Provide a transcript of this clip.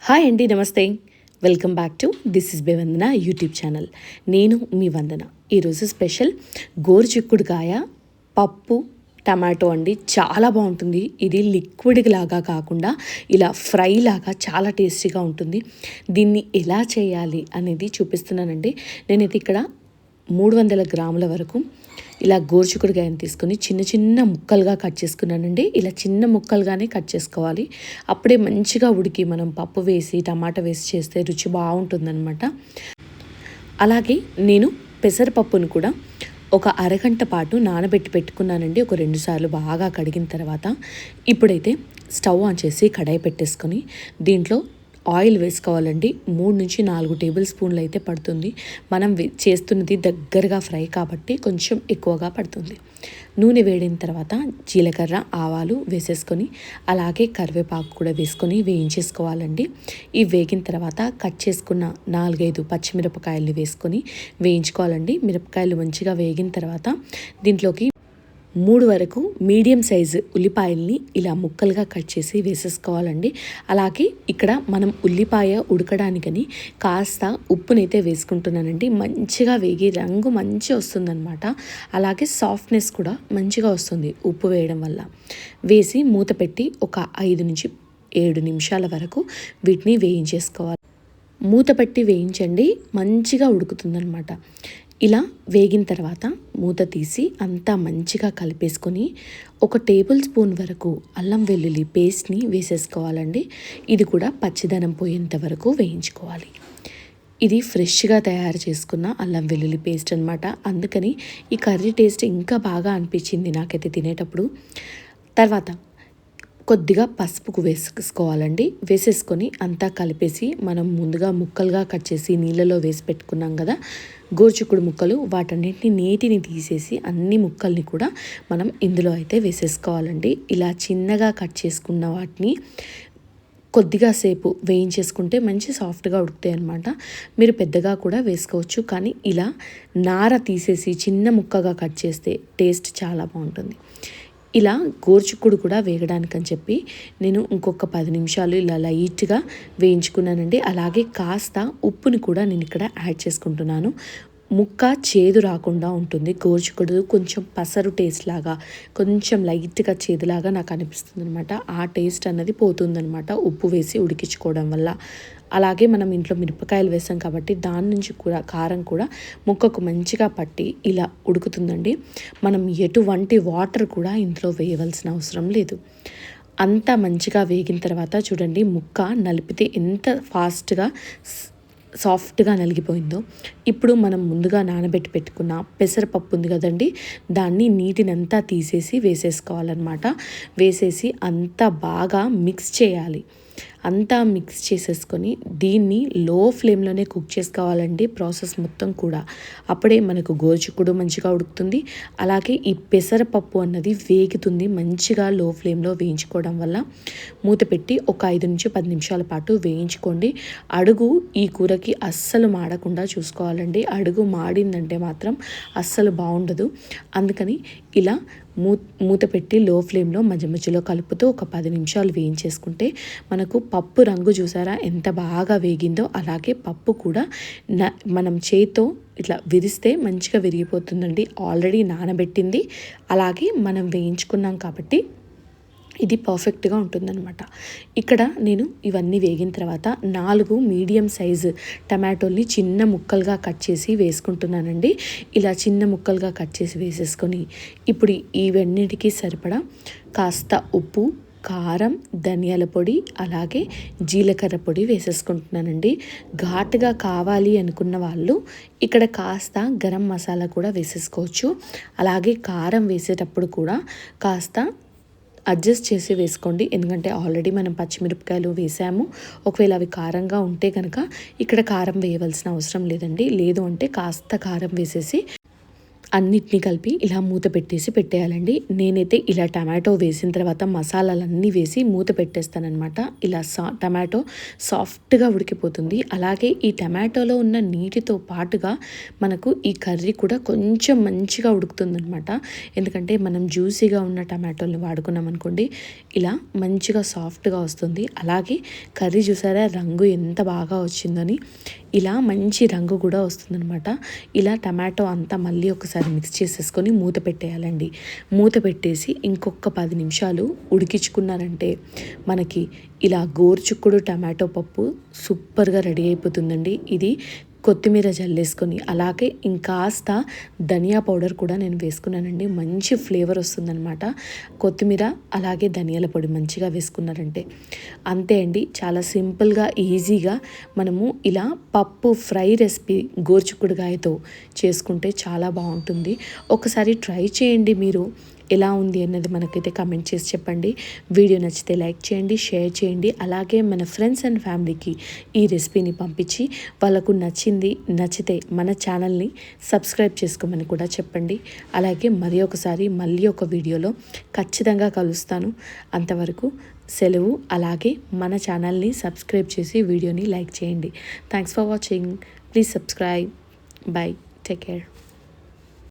Hi అండి, నమస్తే. Welcome back to this is by Vandana YouTube channel. నేను మీ వందన. ఈరోజు స్పెషల్ గోరుచిక్కుడుకాయ పప్పు టమాటో అండి. చాలా బాగుంటుంది. ఇది లిక్విడ్ లాగా కాకుండా ఇలా ఫ్రై లాగా చాలా టేస్టీగా ఉంటుంది. దీన్ని ఎలా చేయాలి అనేది చూపిస్తున్నానండి. నేనైతే ఇక్కడ 300 గ్రాముల వరకు ఇలా గోరుచిక్కుడుకాయని తీసుకొని చిన్న చిన్న ముక్కలుగా కట్ చేసుకున్నానండి. ఇలా చిన్న ముక్కలుగానే కట్ చేసుకోవాలి. అప్పుడే మంచిగా ఉడికి మనం పప్పు వేసి టమాటా వేసి చేస్తే రుచి బాగుంటుందన్నమాట. అలాగే నేను పెసరపప్పును కూడా ఒక అరగంట పాటు నానబెట్టి పెట్టుకున్నానండి. ఒక 2 సార్లు బాగా కడిగిన తర్వాత ఇప్పుడైతే స్టవ్ ఆన్ చేసి కడాయి పెట్టేసుకొని దీంట్లో ఆయిల్ వేసుకోవాలండి. 3 నుంచి 4 టేబుల్ స్పూన్లు అయితే పడుతుంది. మనం చేస్తున్నది దగ్గరగా ఫ్రై కాబట్టి కొంచెం ఎక్కువగా పడుతుంది. నూనె వేడిన తర్వాత జీలకర్ర ఆవాలు వేసేసుకొని అలాగే కరివేపాకు కూడా వేసుకొని వేయించేసుకోవాలండి. ఈ వేగిన తర్వాత కట్ చేసుకున్న 4-5 పచ్చిమిరపకాయలు వేసుకొని వేయించుకోవాలండి. మిరపకాయలు మంచిగా వేగిన తర్వాత దీంట్లోకి 3 వరకు మీడియం సైజు ఉల్లిపాయల్ని ఇలా ముక్కలుగా కట్ చేసి వేసేసుకోవాలండి. అలాగే ఇక్కడ మనం ఉల్లిపాయ ఉడకడానికని కాస్త ఉప్పునైతే వేసుకుంటున్నానండి. మంచిగా వేగి రంగు మంచిగా వస్తుందన్నమాట. అలాగే సాఫ్ట్నెస్ కూడా మంచిగా వస్తుంది ఉప్పు వేయడం వల్ల. వేసి మూత పెట్టి ఒక 5 నుంచి 7 నిమిషాల వరకు వీటిని వేయించేసుకోవాలి. మూత పెట్టి వేయించండి, మంచిగా ఉడుకుతుందన్నమాట. ఇలా వేగిన తర్వాత మూత తీసి అంతా మంచిగా కలిపేసుకొని 1 టేబుల్ స్పూన్ వరకు అల్లం వెల్లుల్లి పేస్ట్ని వేసేసుకోవాలండి. ఇది కూడా పచ్చిదనం పోయేంత వరకు వేయించుకోవాలి. ఇది ఫ్రెష్గా తయారు చేసుకున్న అల్లం వెల్లుల్లి పేస్ట్ అనమాట. అందుకని ఈ కర్రీ టేస్ట్ ఇంకా బాగా అనిపించింది నాకైతే తినేటప్పుడు. తర్వాత కొద్దిగా పసుపు వేసుకోవాలండి. వేసేసుకొని అంతా కలిపేసి మనం ముందుగా ముక్కలుగా కట్ చేసి నీళ్ళలో వేసి పెట్టుకున్నాం కదా గోరుచిక్కుడు ముక్కలు, వాటన్నిటిని నీటిని తీసేసి అన్ని ముక్కల్ని కూడా మనం ఇందులో అయితే వేసేసుకోవాలండి. ఇలా చిన్నగా కట్ చేసుకున్న వాటిని కొద్దిగా సేపు వేయించేసుకుంటే మంచి సాఫ్ట్గా ఉడుకుతాయి అన్నమాట. మీరు పెద్దగా కూడా వేసుకోవచ్చు, కానీ ఇలా నార తీసేసి చిన్న ముక్కగా కట్ చేస్తే టేస్ట్ చాలా బాగుంటుంది. ఇలా గోరుచిక్కుడు కూడా వేగడానికని చెప్పి నేను ఇంకొక 10 నిమిషాలు ఇలా లైట్గా వేయించుకున్నానండి. అలాగే కాస్త ఉప్పుని కూడా నేను ఇక్కడ యాడ్ చేసుకుంటున్నాను. ముక్క చేదు రాకుండా ఉంటుంది. గోరుచిక్కుడు కొంచెం పసరు టేస్ట్ లాగా, కొంచెం లైట్గా చేదులాగా నాకు అనిపిస్తుంది అనమాట. ఆ టేస్ట్ అన్నది పోతుందనమాట ఉప్పు వేసి ఉడికించుకోవడం వల్ల. అలాగే మనం ఇంట్లో మిరపకాయలు వేసాం కాబట్టి దాని నుంచి కూడా కారం కూడా ముక్కకు మంచిగా పట్టి ఇలా ఉడుకుతుందండి. మనం ఎటువంటి వాటర్ కూడా ఇంట్లో వేయవలసిన అవసరం లేదు. అంతా మంచిగా వేగిన తర్వాత చూడండి, ముక్క నలిపితే ఎంత ఫాస్ట్గా సాఫ్ట్గా నలిగిపోయిందో. ఇప్పుడు మనం ముందుగా నానబెట్టి పెట్టుకున్న పెసరపప్పు ఉంది కదండి, దాన్ని నీటినంతా తీసేసి వేసేసుకోవాలన్నమాట. వేసేసి అంతా బాగా మిక్స్ చేయాలి. అంతా మిక్స్ చేసేసుకొని దీన్ని లో ఫ్లేమ్లోనే కుక్ చేసుకోవాలండి ప్రాసెస్ మొత్తం కూడా. అప్పుడే మనకు గోరుచిక్కుడు మంచిగా ఉడుకుతుంది. అలాగే ఈ పెసరపప్పు అన్నది వేగుతుంది మంచిగా లో ఫ్లేమ్లో వేయించుకోవడం వల్ల. మూత పెట్టి ఒక 5 నుంచి 10 నిమిషాల పాటు వేయించుకోండి. అడుగు ఈ కూరకి అస్సలు మాడకుండా చూసుకోవాలండి. అడుగు మాడిందంటే మాత్రం అస్సలు బాగుండదు. అందుకని ఇలా మూత పెట్టి లో ఫ్లేమ్లో మధ్య మధ్యలో కలుపుతూ ఒక 10 నిమిషాలు వేయించేసుకుంటే మనకు పప్పు రంగు చూసారా ఎంత బాగా వేగిందో. అలాగే పప్పు కూడా మనం చేత్తో ఇట్లా విరిస్తే మంచిగా విరిగిపోతుందండి. ఆల్రెడీ నానబెట్టింది, అలాగే మనం వేయించుకున్నాం కాబట్టి ఇది పర్ఫెక్ట్గా ఉంటుందన్నమాట. ఇక్కడ నేను ఇవన్నీ వేగిన తర్వాత 4 మీడియం సైజు టమాటోల్ని చిన్న ముక్కలుగా కట్ చేసి వేసుకుంటున్నానండి. ఇలా చిన్న ముక్కలుగా కట్ చేసి వేసేసుకొని ఇప్పుడు ఇవన్నిటికీ సరిపడా కాస్త ఉప్పు, కారం, ధనియాల పొడి, అలాగే జీలకర్ర పొడి వేసేసుకుంటున్నానండి. ఘాటుగా కావాలి అనుకున్న వాళ్ళు ఇక్కడ కాస్త గరం మసాలా కూడా వేసేసుకోవచ్చు. అలాగే కారం వేసేటప్పుడు కూడా కాస్త అడ్జస్ట్ చేసి వేసుకోండి, ఎందుకంటే ఆల్రెడీ మనం పచ్చిమిరపకాయలు వేసాము. ఒకవేళ అవి కారంగా ఉంటే కనుక ఇక్కడ కారం వేయవలసిన అవసరం లేదండి. లేదు అంటే కాస్త కారం వేసేసి అన్నిటినీ కలిపి ఇలా మూత పెట్టేయాలండి. నేనైతే ఇలా టమాటో వేసిన తర్వాత మసాలాలన్నీ వేసి మూత పెట్టేస్తానమాట. ఇలా టమాటో సాఫ్ట్గా ఉడికిపోతుంది. అలాగే ఈ టమాటోలో ఉన్న నీటితో పాటుగా మనకు ఈ కర్రీ కూడా కొంచెం మంచిగా ఉడుకుతుందనమాట. ఎందుకంటే మనం జ్యూసీగా ఉన్న టమాటోని వాడుకున్నాం అనుకోండి, ఇలా మంచిగా సాఫ్ట్గా వస్తుంది. అలాగే కర్రీ చూసారా రంగు ఎంత బాగా వచ్చిందని, ఇలా మంచి రంగు కూడా వస్తుందనమాట. ఇలా టమాటో అంతా మళ్ళీ ఒకసారి మిక్స్ చేసేసుకొని మూత పెట్టేయాలండి. మూత పెట్టేసి ఇంకొక 10 నిమిషాలు ఉడికించుకున్నారంటే మనకి ఇలా గోరుచిక్కుడు టమాటో పప్పు సూపర్గా రెడీ అయిపోతుందండి. ఇది కొత్తిమీర జల్లేసుకొని అలాగే ఇంకాస్త ధనియా పౌడర్ కూడా నేను వేసుకున్నానండి. మంచి ఫ్లేవర్ వస్తుందన్నమాట. కొత్తిమీర అలాగే ధనియాల పొడి మంచిగా వేసుకున్నారంటే అంతే అండి. చాలా సింపుల్గా ఈజీగా మనము ఇలా పప్పు ఫ్రై రెసిపీ గోరుచిక్కుడుకాయతో చేసుకుంటే చాలా బాగుంటుంది. ఒకసారి ట్రై చేయండి. మీరు ఎలా ఉంది అన్నది మనకైతే కామెంట్ చేసి చెప్పండి. వీడియో నచ్చితే లైక్ చేయండి, షేర్ చేయండి. అలాగే మన ఫ్రెండ్స్ అండ్ ఫ్యామిలీకి ఈ రెసిపీని పంపించి వాళ్ళకు నచ్చితే మన ఛానల్ని సబ్స్క్రైబ్ చేసుకోమని కూడా చెప్పండి. అలాగే మళ్ళీ ఒక వీడియోలో ఖచ్చితంగా కలుస్తాను. అంతవరకు సెలవు. అలాగే మన ఛానల్ని సబ్స్క్రైబ్ చేసి వీడియోని లైక్ చేయండి. Thanks for watching. Please subscribe. By. Take care.